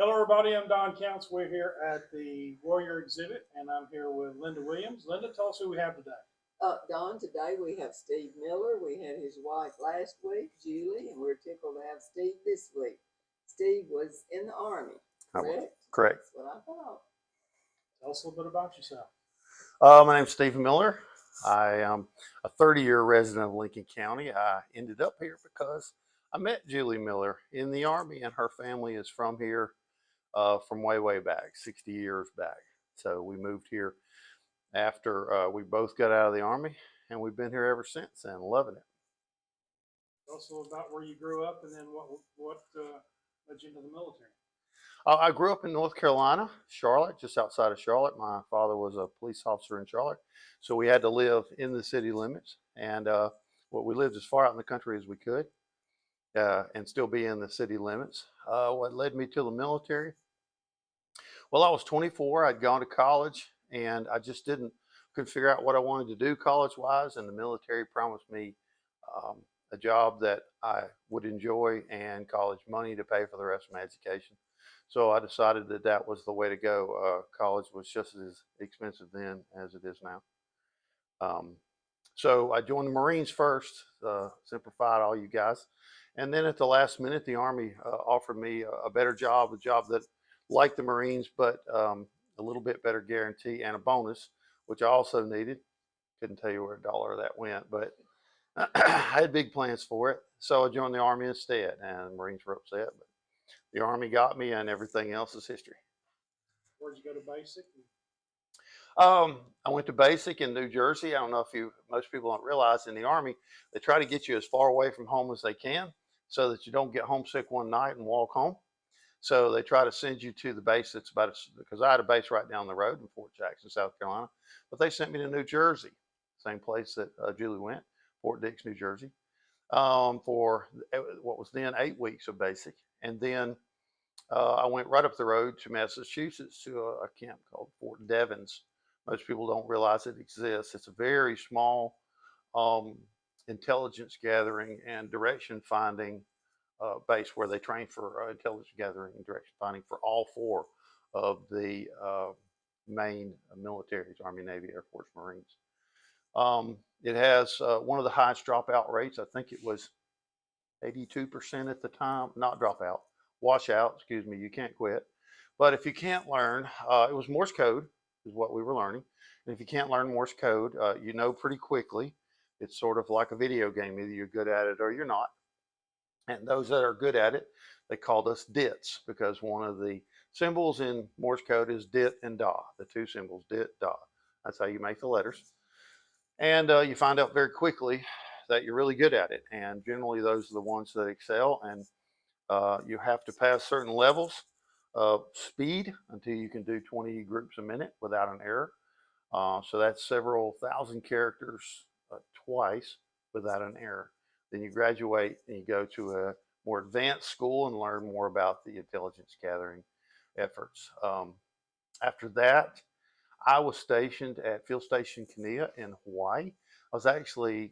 Hello, everybody. I'm Don Counts. We're here at the Warrior exhibit, and I'm here with Linda Williams. Linda, tell us who we have today. Don, today we have Steve Miller. We had his wife last week, Julie, and we're tickled to have Steve this week. Steve was in the Army, correct? Correct. That's what I thought. Tell us a little bit about yourself. My name's Steve Miller. I am a 30-year resident of Lincoln County. I ended up here because I met Julie Miller in the Army, and her family is from here from way back, 60 years back. So we moved here after we both got out of the Army, and we've been here ever since and loving it. Tell us a little about where you grew up and then what led you into the military. I grew up in North Carolina, Charlotte, just outside of Charlotte. My father was a police officer in Charlotte, so we had to live in the city limits. And we lived as far out in the country as we could and still be in the city limits. What led me to the military? Well, I was 24. I'd gone to college, and I just couldn't figure out what I wanted to do college-wise. And the military promised me a job that I would enjoy and college money to pay for the rest of my education. So I decided that that was the way to go. College was just as expensive then as it is now. So I joined the Marines first, simplified all you guys. And then at the last minute, the Army offered me a better job, a job that like the Marines, but a little bit better guarantee and a bonus, which I also needed. Couldn't tell you where a dollar of that went, but I had big plans for it. So I joined the Army instead, and the Marines were upset, but the Army got me, and everything else is history. Where'd you go to basic? I went to basic in New Jersey. I don't know if most people don't realize in the Army, they try to get you as far away from home as they can so that you don't get homesick one night and walk home. So they try to send you to the base that's because I had a base right down the road in Fort Jackson, South Carolina, but they sent me to New Jersey, same place that Julie went, Fort Dix, New Jersey, for what was then 8 weeks of basic. And then I went right up the road to Massachusetts to a camp called Fort Devens. Most people don't realize it exists. It's a very small intelligence gathering and direction finding base where they train for intelligence gathering and direction finding for all four of the main militaries: Army, Navy, Air Force, Marines. It has one of the highest dropout rates. I think it was 82% at the time. Not dropout, washout. Excuse me. You can't quit. But if you can't learn, it was Morse Code is what we were learning. And if you can't learn Morse Code, you know pretty quickly. It's sort of like a video game. Either you're good at it or you're not. And those that are good at it, they called us DITs because one of the symbols in Morse code is DIT and DA, the two symbols, DIT, DA. That's how you make the letters. And you find out very quickly that you're really good at it. And generally, those are the ones that excel. And you have to pass certain levels of speed until you can do 20 groups a minute without an error. So that's several thousand characters twice without an error. Then you graduate and you go to a more advanced school and learn more about the intelligence gathering efforts. After that, I was stationed at Field Station Kinea in Hawaii. I was actually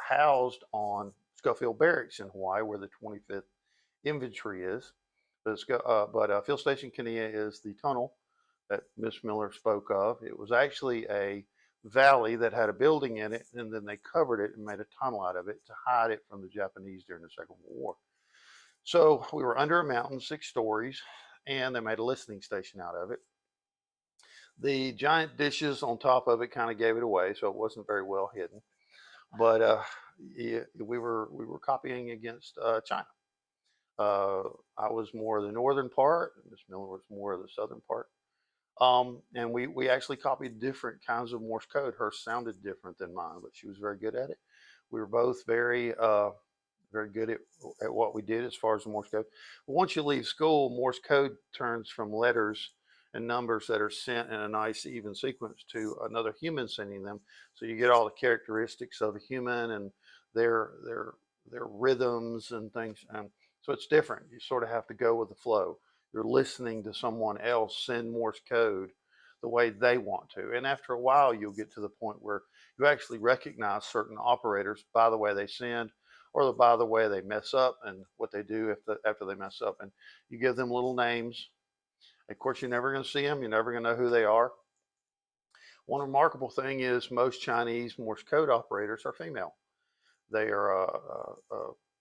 housed on Schofield Barracks in Hawaii, where the 25th Infantry is. But Field Station Kinea is the tunnel that Miss Miller spoke of. It was actually a valley that had a building in it, and then they covered it and made a tunnel out of it to hide it from the Japanese during the Second World War. So we were under a mountain, 6 stories, and they made a listening station out of it. The giant dishes on top of it kind of gave it away, so it wasn't very well hidden. But we were copying against China. I was more of the northern part, Miss Miller was more of the southern part. And we actually copied different kinds of Morse code. Hers sounded different than mine, but she was very good at it. We were both very good at what we did as far as the Morse code. But once you leave school, Morse code turns from letters and numbers that are sent in a nice even sequence to another human sending them. So you get all the characteristics of a human and their rhythms and things. So it's different. You sort of have to go with the flow. You're listening to someone else send Morse code the way they want to. And after a while, you'll get to the point where you actually recognize certain operators by the way they send or by the way they mess up and what they do after they mess up. And you give them little names Of course, you're never going to see them. You're never going to know who they are. One remarkable thing is most Chinese Morse code operators are female. They are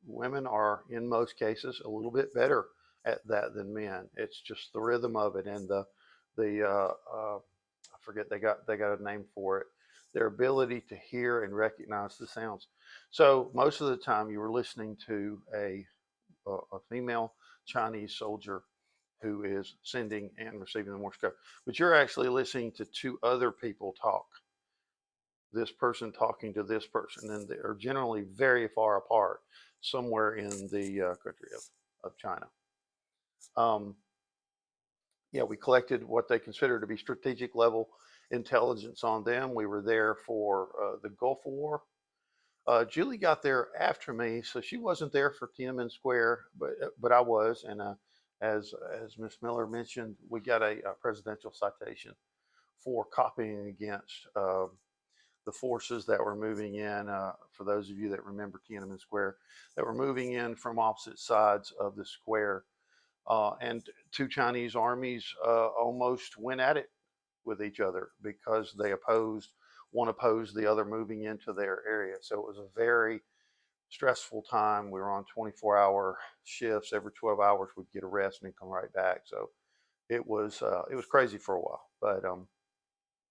women are in most cases a little bit better at that than men. It's just the rhythm of it and the I forget they got a name for it. Their ability to hear and recognize the sounds. So most of the time you were listening to a female Chinese soldier who is sending and receiving the Morse code, but you're actually listening to two other people talk. This person talking to this person, and they're generally very far apart, somewhere in the country of China. Yeah, we collected what they consider to be strategic level intelligence on them. We were there for the Gulf War. Julie got there after me, so she wasn't there for Tiananmen Square, but I was. And as Miss Miller mentioned, we got a presidential citation for copying against the forces that were moving in. For those of you that remember Tiananmen Square, that were moving in from opposite sides of the square, and two Chinese armies almost went at it with each other because one opposed the other moving into their area. So it was a very stressful time. We were on 24-hour shifts. Every 12 hours we'd get a rest and then come right back. So it was crazy for a while. But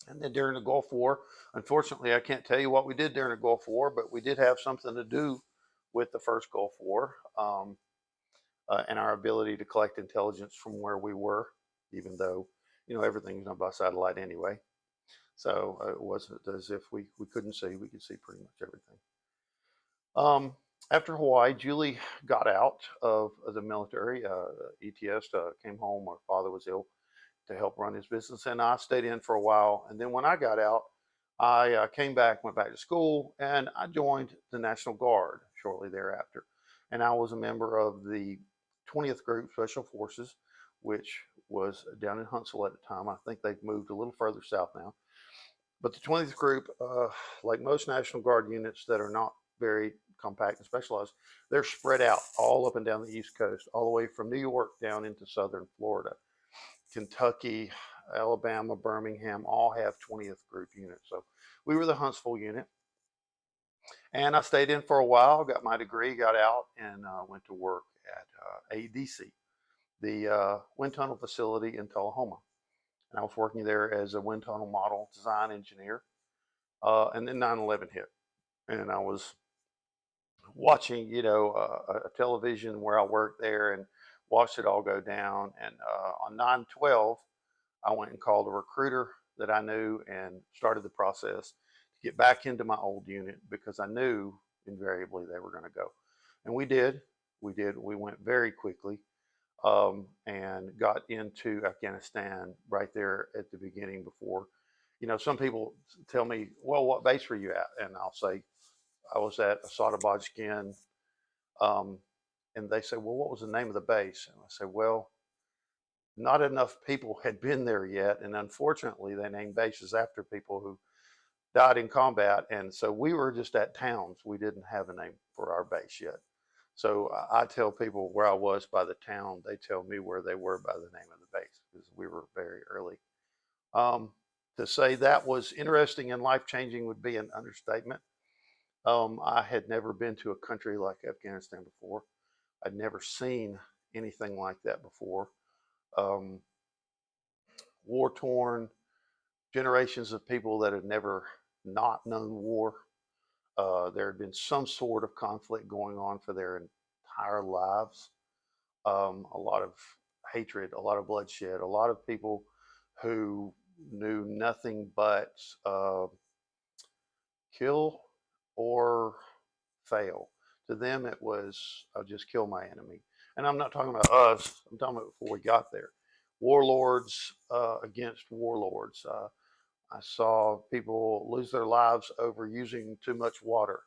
and then during the Gulf War, unfortunately, I can't tell you what we did during the Gulf War, but we did have something to do with the first Gulf War, and our ability to collect intelligence from where we were, even though everything's done by satellite anyway. So it wasn't as if we couldn't see. We could see pretty much everything. After Hawaii, Julie got out of the military. ETS came home. Her father was ill to help run his business, and I stayed in for a while. And then when I got out, I came back, went back to school, and I joined the National Guard shortly thereafter. And I was a member of the 20th Group Special Forces, which was down in Huntsville at the time. I think they've moved a little further south now. But the 20th Group, like most National Guard units that are not very compact and specialized, they're spread out all up and down the East Coast, all the way from New York down into southern Florida. Kentucky, Alabama, Birmingham, all have 20th Group units. So we were the Huntsville unit. And I stayed in for a while, got my degree, got out, and went to work at ADC, the wind tunnel facility in Tullahoma. And I was working there as a wind tunnel model design engineer. And then 9/11 hit. And I was watching, a television where I worked there and watched it all go down. And on 9/12, I went and called a recruiter that I knew and started the process to get back into my old unit because I knew invariably they were going to go. And we did. We went very quickly and got into Afghanistan right there at the beginning before. Some people tell me, well, what base were you at? And I'll say, I was at Asada Bajkin. And they say, well, what was the name of the base? And I say, well, not enough people had been there yet. And unfortunately, they named bases after people who died in combat. And so we were just at towns. We didn't have a name for our base yet. So I tell people where I was by the town. They tell me where they were by the name of the base because we were very early. To say that was interesting and life-changing would be an understatement. I had never been to a country like Afghanistan before. I'd never seen anything like that before. War-torn, generations of people that had never not known war. There had been some sort of conflict going on for their entire lives. A lot of hatred, a lot of bloodshed, a lot of people who knew nothing but kill or fail. To them, it was, I'll just kill my enemy. And I'm not talking about us, I'm talking about before we got there. Warlords against warlords. I saw people lose their lives over using too much water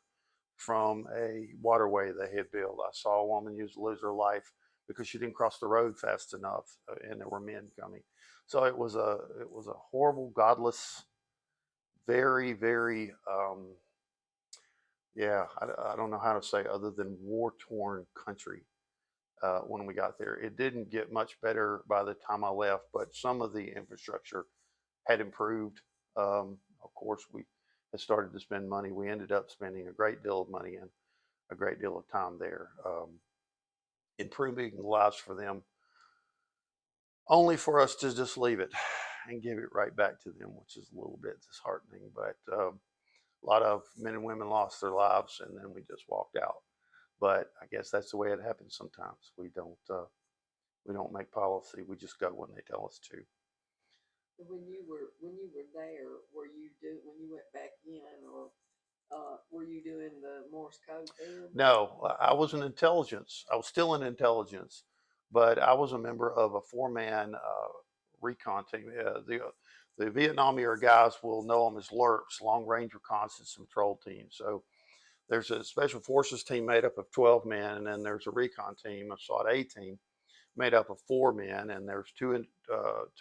from a waterway they had built. I saw a woman lose her life because she didn't cross the road fast enough, and there were men coming. So it was a horrible, godless, very, very I don't know how to say other than war-torn country. when we got there. It didn't get much better by the time I left, but some of the infrastructure had improved. Of course, we had started to spend money. We ended up spending a great deal of money and a great deal of time there, improving lives for them, only for us to just leave it and give it right back to them, which is a little bit disheartening. But a lot of men and women lost their lives, and then we just walked out. But I guess that's the way it happens sometimes. We don't make policy. We just go when they tell us to. When you were there, when you went back in, or were you doing the Morse code then? No, I was in intelligence. I was still in intelligence, but I was a member of a four-man recon team. The Vietnam era guys will know them as LRRPs, long range reconnaissance and patrol team. So there's a special forces team made up of 12 men, and then there's a recon team, a SWAT A team made up of 4 men, and there's two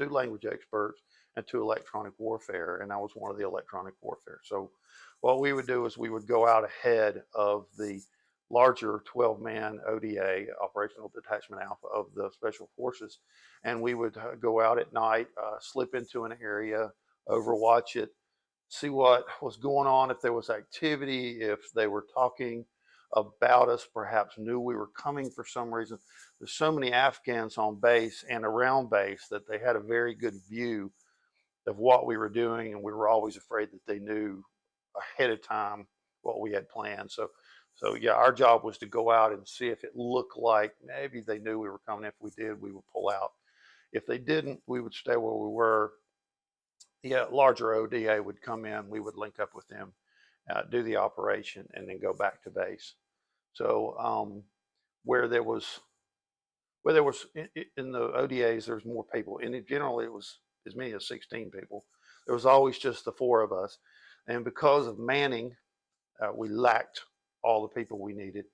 language experts and 2 electronic warfare, and I was one of the electronic warfare. So what we would do is we would go out ahead of the larger 12-man ODA, Operational Detachment Alpha, of the Special Forces, and we would go out at night, slip into an area, overwatch it, see what was going on, if there was activity, if they were talking about us, perhaps knew we were coming for some reason. There's so many Afghans on base and around base that they had a very good view of what we were doing, and we were always afraid that they knew ahead of time what we had planned. So yeah, our job was to go out and see if it looked like maybe they knew we were coming. If we did, we would pull out. If they didn't, we would stay where we were. Yeah, larger ODA would come in, we would link up with them, do the operation, and then go back to base. So where there was in the ODAs, there's more people, and in general it was as many as 16 people. There was always just the 4 of us, and because of manning, we lacked all the people we needed.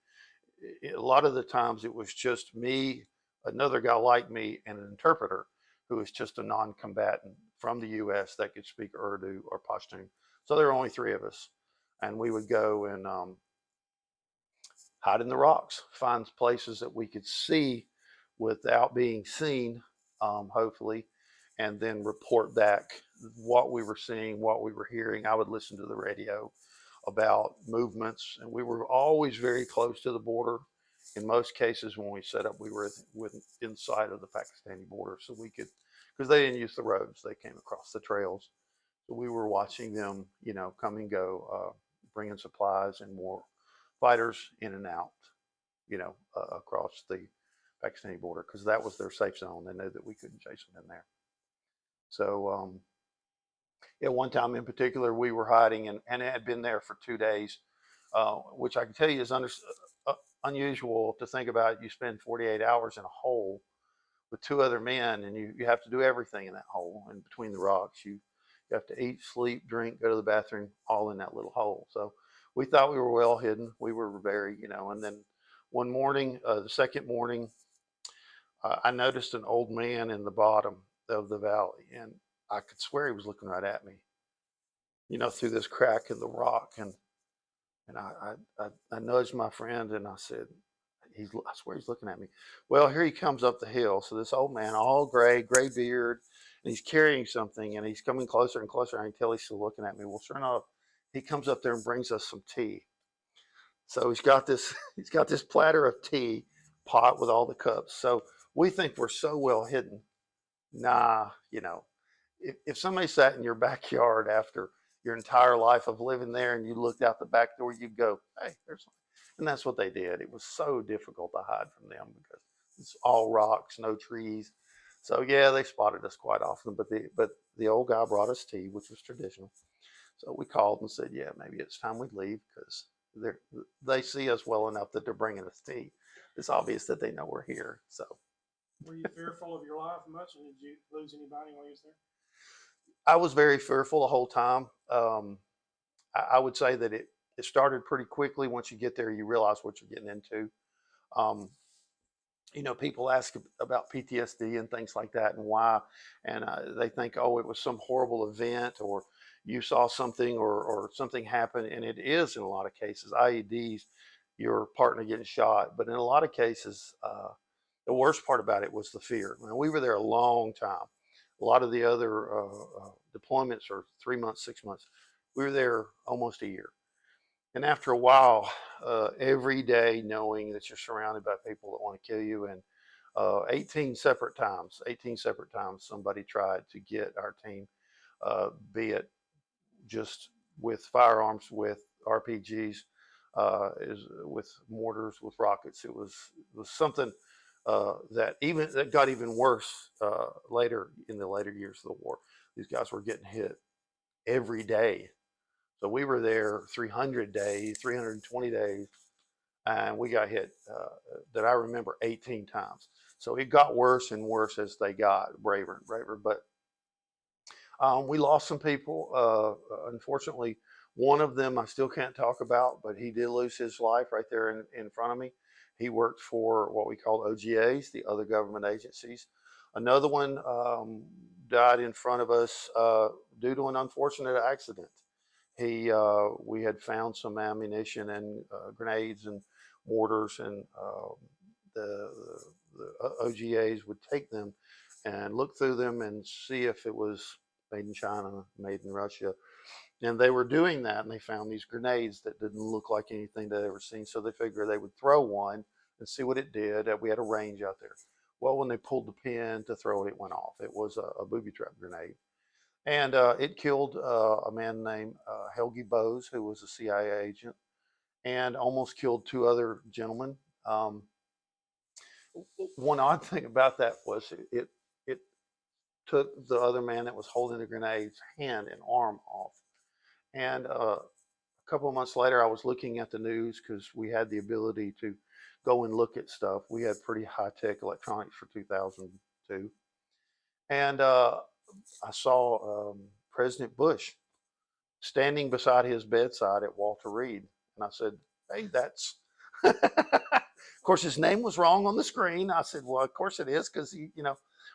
A lot of the times it was just me, another guy like me, and an interpreter who was just a non-combatant from the U.S. that could speak Urdu or Pashtun. So there were only 3 of us, and we would go and hide in the rocks, find places that we could see without being seen, hopefully, and then report back what we were seeing, what we were hearing. I would listen to the radio about movements, and we were always very close to the border. In most cases, when we set up, we were inside of the Pakistani border, so we could, because they didn't use the roads, they came across the trails. So we were watching them, come and go, bringing supplies and more fighters in and out, across the Pakistani border, because that was their safe zone. They knew that we couldn't chase them in there. So at one time in particular, we were hiding, and it had been there for 2 days, which I can tell you is unusual to think about. You spend 48 hours in a hole with 2 other men, and you have to do everything in that hole and between the rocks. You have to eat, sleep, drink, go to the bathroom, all in that little hole. So we thought we were well hidden. We were very, and then one morning, the second morning, I noticed an old man in the bottom of the valley, and I could swear he was looking right at me, through this crack in the rock. And I nudged my friend and I said, I swear he's looking at me. Well, here he comes up the hill. So this old man, all gray beard, and he's carrying something, and he's coming closer and closer. I can tell he's still looking at me. Well, sure enough, he comes up there and brings us some tea. So he's got this platter of tea pot with all the cups. So we think we're so well hidden. Nah, if somebody sat in your backyard after your entire life of living there and you looked out the back door, you'd go, hey, there's something. And that's what they did. It was so difficult to hide from them because it's all rocks, no trees. So yeah, they spotted us quite often, but the old guy brought us tea, which was traditional. So we called and said, yeah, maybe it's time we leave, because they see us well enough that they're bringing us tea. It's obvious that they know we're here. So were you fearful of your life much, and did you lose anybody while you was there? I was very fearful the whole time. I would say that it started pretty quickly. Once you get there, you realize what you're getting into. People ask about PTSD and things like that and why, and they think, oh, it was some horrible event, or you saw something, or something happened. And it is in a lot of cases. IEDs, your partner getting shot. But in a lot of cases, The worst part about it was the fear. Now, we were there a long time. A lot of the other deployments are 3 months, 6 months. We were there almost a year. And after a while, every day knowing that you're surrounded by people that want to kill you, and 18 separate times, somebody tried to get our team, be it just with firearms, with RPGs, with mortars, with rockets. It was something that got even worse later in the later years of the war. These guys were getting hit every day. So we were there 300 days, 320 days, and we got hit that I remember 18 times. So it got worse and worse as they got braver and braver. But we lost some people. Unfortunately, one of them I still can't talk about, but he did lose his life right there in front of me. He worked for what we call OGAs, the other government agencies. Another one died in front of us due to an unfortunate accident. We had found some ammunition and grenades and mortars, and the, the OGAs would take them and look through them and see if it was made in China, made in Russia. And they were doing that, and they found these grenades that didn't look like anything they'd ever seen. So they figured they would throw one and see what it did. We had a range out there. Well, when they pulled the pin to throw it, it went off. It was a booby trap grenade. And it killed a man named Helgi Bose, who was a CIA agent, and almost killed two other gentlemen. One odd thing about that was it took the other man that was holding the grenade's hand and arm off. And a couple of months later, I was looking at the news because we had the ability to go and look at stuff. We had pretty high-tech electronics for 2002. And I saw President Bush standing beside his bedside at Walter Reed. And I said, hey, that's, of course, his name was wrong on the screen. I said, well, of course it is, because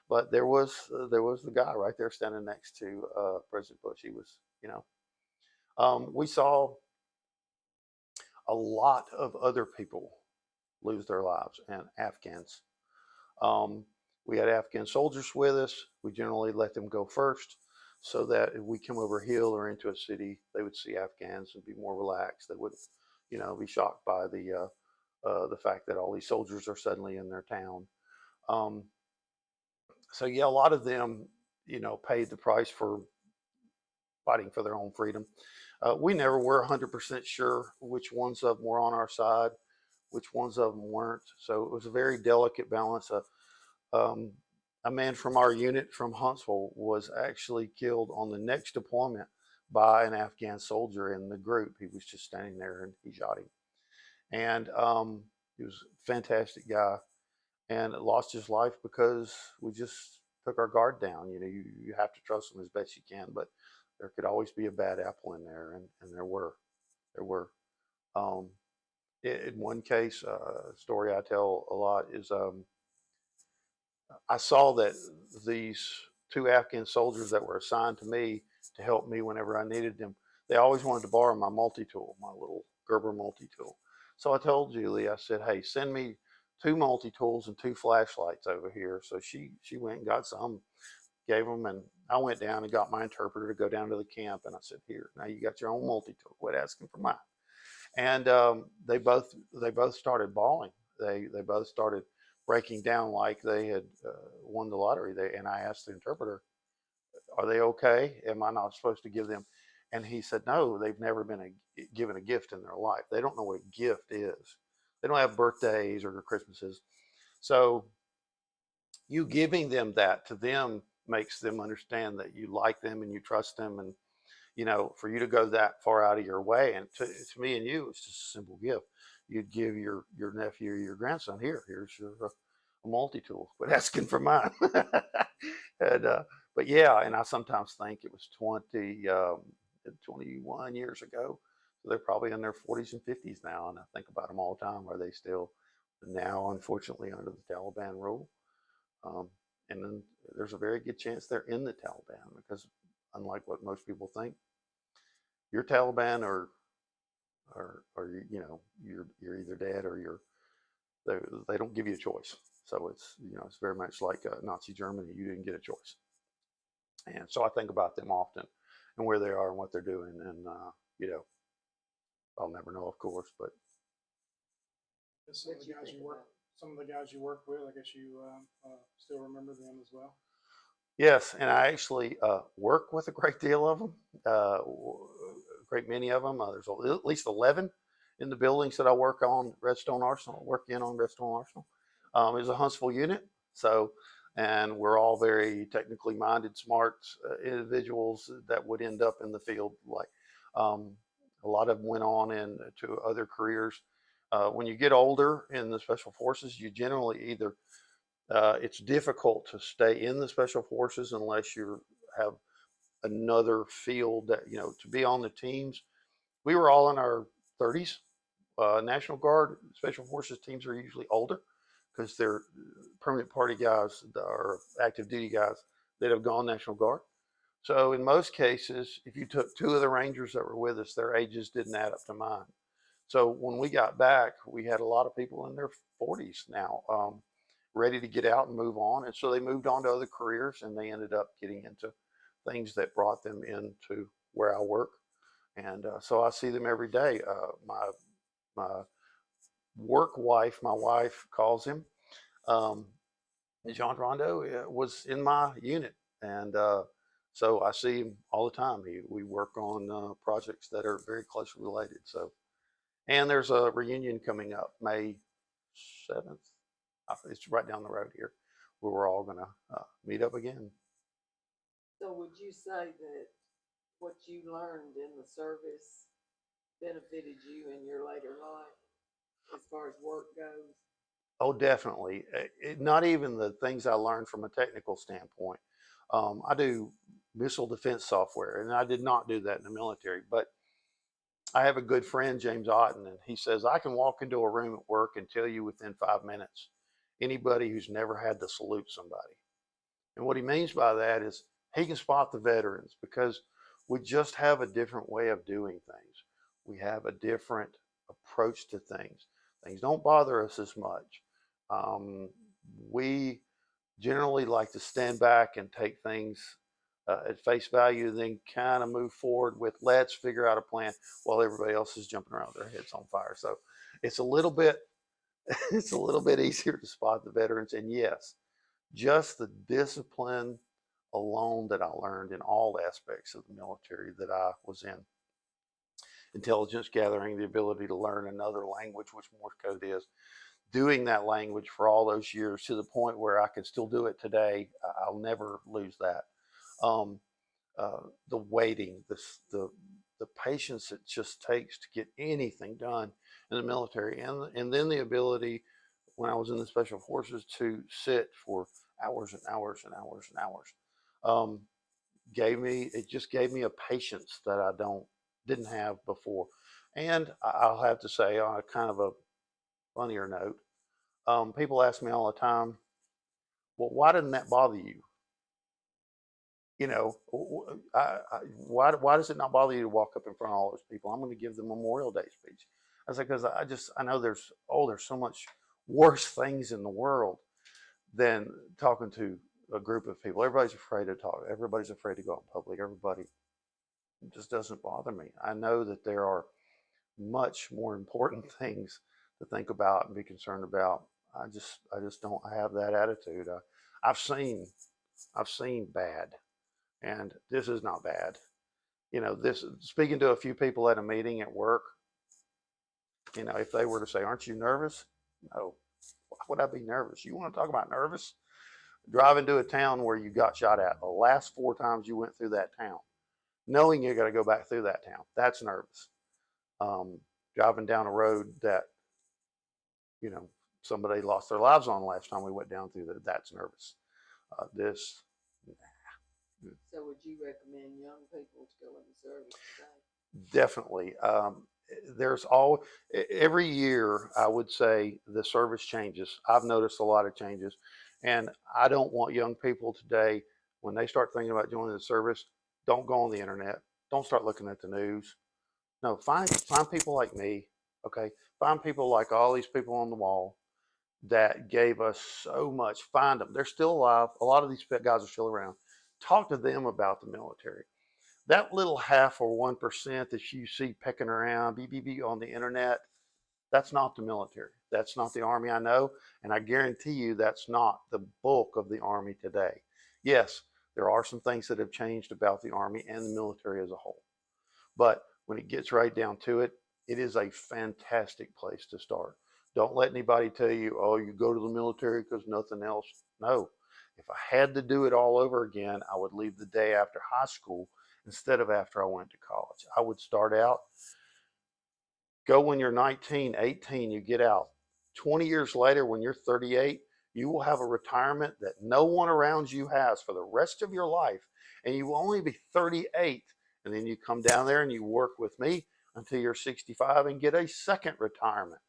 but there was the guy right there standing next to President Bush. He was, we saw a lot of other people lose their lives, and Afghans. We had Afghan soldiers with us. We generally let them go first, so that if we come over a hill or into a city, they would see Afghans and be more relaxed. They wouldn't, be shocked by the fact that all these soldiers are suddenly in their town. So yeah, a lot of them, paid the price for fighting for their own freedom. We never were 100% sure which ones of them were on our side, which ones of them weren't. So it was a very delicate balance. A man from our unit from Huntsville was actually killed on the next deployment by an Afghan soldier in the group. He was just standing there and he shot him. And he was a fantastic guy, and lost his life because we just took our guard down. You have to trust them as best you can, but there could always be a bad apple in there, and there were. In one case, a story I tell a lot is I saw that these two Afghan soldiers that were assigned to me to help me whenever I needed them, they always wanted to borrow my multi-tool, my little Gerber multi-tool. So I told Julie, I said, hey, send me 2 multi-tools and 2 flashlights over here. So she went and got some, gave them, and I went down and got my interpreter to go down to the camp, and I said, here, now you got your own multi-tool, quit asking for mine. And they both started bawling. They both started breaking down like they had won the lottery. And I asked the interpreter, are they okay? Am I not supposed to give them? And he said, no, they've never been given a gift in their life. They don't know what a gift is. They don't have birthdays or Christmases. So you giving them that to them makes them understand that you like them and you trust them. And, for you to go that far out of your way, and to me and you, it's just a simple gift. You'd give your nephew or your grandson, here's your multi-tool, but asking for mine. And, but yeah, and I sometimes think it was 21 years ago. So they're probably in their 40s and 50s now. And I think about them all the time. Are they still now, unfortunately, under the Taliban rule? And then there's a very good chance they're in the Taliban, because unlike what most people think, you're Taliban or you're either dead or they don't give you a choice. So it's, it's very much like Nazi Germany. You didn't get a choice. And so I think about them often and where they are and what they're doing. And, I'll never know, of course, but Some of What the you guys think you work, about some of the guys you work with, I guess you still remember them as well. yes. And I actually work with a great deal of them, a great many of them. There's at least 11 in the buildings that I work on, Redstone Arsenal, work in on Redstone Arsenal. It's a Huntsville unit. So, and we're all very technically minded, smart individuals that would end up in the field. Like a lot of them went on into other careers. When you get older in the special forces, you generally either it's difficult to stay in the special forces unless you have another field that to be on the teams. We were all in our 30s. National Guard special forces teams are usually older because they're permanent party guys or active duty guys that have gone National Guard. So in most cases, if you took two of the Rangers that were with us, their ages didn't add up to mine. So when we got back, we had a lot of people in their 40s now, ready to get out and move on. And so they moved on to other careers, and they ended up getting into things that brought them into where I work. And so I see them every day. My work wife, my wife calls him, um, Jean Rondo was in my unit. And so I see him all the time. We work on projects that are very closely related. So, and there's a reunion coming up May 7th. It's right down the road here where we're all going to meet up again. So would you say that what you learned in the service benefited you in your later life as far as work goes? Oh, definitely. Not even the things I learned from a technical standpoint. I do missile defense software, and I did not do that in the military. But I have a good friend, James Otten, and he says I can walk into a room at work and tell you within 5 minutes anybody who's never had to salute somebody. And what he means by that is he can spot the veterans because we just have a different way of doing things. We have a different approach to things. Things don't bother us as much. We generally like to stand back and take things at face value, then kind of move forward with let's figure out a plan while everybody else is jumping around with their heads on fire. So it's a little bit it's a little bit easier to spot the veterans. And yes, just the discipline alone that I learned in all aspects of the military that I was in. Intelligence gathering, the ability to learn another language, which Morse code is, doing that language for all those years to the point where I can still do it today. I'll never lose that. Um, the waiting, the patience it just takes to get anything done in the military, and then the ability when I was in the special forces to sit for hours and hours and hours and hours. Um, just gave me a patience that I didn't have before. And I'll have to say on a kind of a funnier note, people ask me all the time, well, why didn't that bother you? Why does it not bother you to walk up in front of all those people? I'm going to give the Memorial Day speech. I said, because I know there's so much worse things in the world than talking to a group of people. Everybody's afraid to talk. Everybody's afraid to go out in public. Everybody, it just doesn't bother me. I know that there are much more important things to think about and be concerned about. I just don't have that attitude. I've seen I've seen bad, and this is not bad. This speaking to a few people at a meeting at work. If they were to say, "Aren't you nervous?" No. Why would I be nervous? You want to talk about nervous? Driving to a town where you got shot at the last 4 times you went through that town, knowing you're going to go back through that town. That's nervous. Driving down a road that, you know, somebody lost their lives on last time we went down through that. That's nervous. This, So would you recommend young people to go in the service today? definitely. There's all every year I would say the service changes. I've noticed a lot of changes, and I don't want young people today when they start thinking about joining the service, don't go on the internet. Don't start looking at the news. No, find people like me. Okay, find people like all these people on the wall. that gave us so much. Find them. They're still alive. A lot of these guys are still around. Talk to them about the military. That little half or 1% that you see pecking around, BBB on the internet, that's not the military. That's not the Army I know. And I guarantee you that's not the bulk of the Army today. Yes, there are some things that have changed about the Army and the military as a whole. But when it gets right down to it, it is a fantastic place to start. Don't let anybody tell you, oh, you go to the military because nothing else. No. If I had to do it all over again, I would leave the day after high school instead of after I went to college. I would start out, go when you're 19, 18, you get out. 20 years later, when you're 38, you will have a retirement that no one around you has for the rest of your life. And you will only be 38. And then you come down there and you work with me until you're 65 and get a second retirement.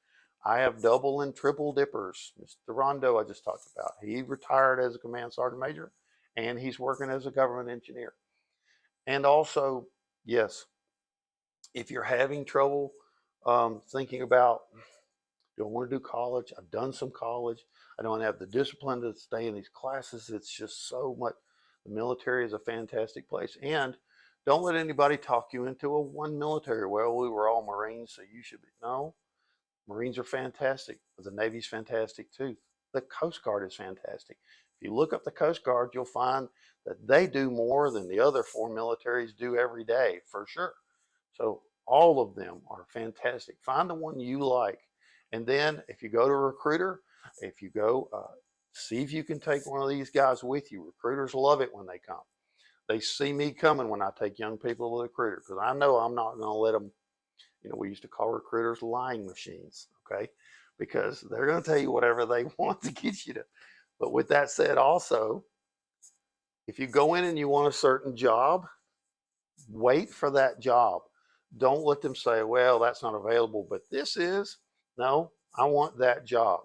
I have double and triple dippers. Mr. Rondo, I just talked about. He retired as a command sergeant major and he's working as a government engineer. And also, yes, if you're having trouble thinking about, do I want to do college? I've done some college. I don't have the discipline to stay in these classes. It's just so much. The military is a fantastic place. And don't let anybody talk you into a one military. Well, we were all Marines, so you should be. No, Marines are fantastic, but the Navy's fantastic too. The Coast Guard is fantastic. If you look up the Coast Guard, you'll find that they do more than the other four militaries do every day, for sure. So all of them are fantastic. Find the one you like. And then if you go to a recruiter, if you go, see if you can take one of these guys with you. Recruiters love it when they come. They see me coming when I take young people to the recruiter because I know I'm not going to let them, we used to call recruiters lying machines, okay? Because they're going to tell you whatever they want to get you to. But with that said, also, if you go in and you want a certain job, wait for that job. Don't let them say, well, that's not available, but this is. No, I want that job.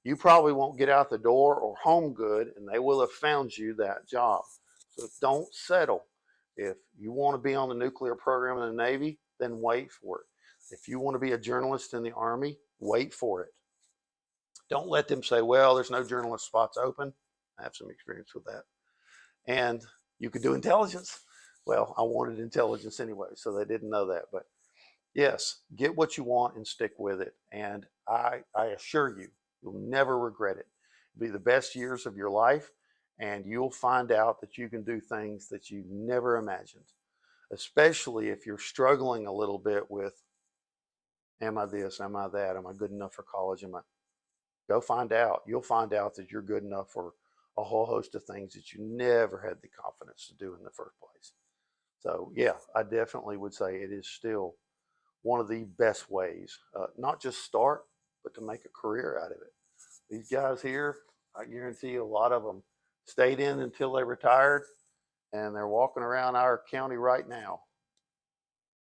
You probably won't get out the door or home good, and they will have found you that job. So don't settle. If you want to be on the nuclear program in the Navy, then wait for it. If you want to be a journalist in the Army, wait for it. Don't let them say, well, there's no journalist spots open. I have some experience with that. And you could do intelligence. Well, I wanted intelligence anyway, so they didn't know that. But yes, get what you want and stick with it. And I assure you, you'll never regret it. It'll be the best years of your life, and you'll find out that you can do things that you never imagined, especially if you're struggling a little bit with, am I this, am I that, am I good enough for college, go find out. You'll find out that you're good enough for a whole host of things that you never had the confidence to do in the first place. So yeah, I definitely would say it is still one of the best ways, not just start, but to make a career out of it. These guys here, I guarantee you a lot of them stayed in until they retired, and they're walking around our county right now.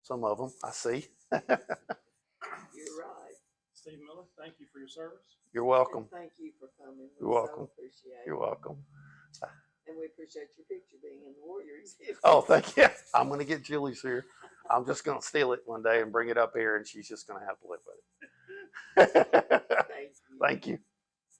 Some of them, I see. You're right. Steve Miller, thank you for your service. You're welcome. And thank you for coming. You're We welcome. So appreciate You're it. welcome. And we appreciate your picture being in the Warrior exhibit. Oh, thank you. I'm going to get Julie's here. I'm just going to steal it one day and bring it up here, and she's just going to have to live with it. Thank you. Thank you.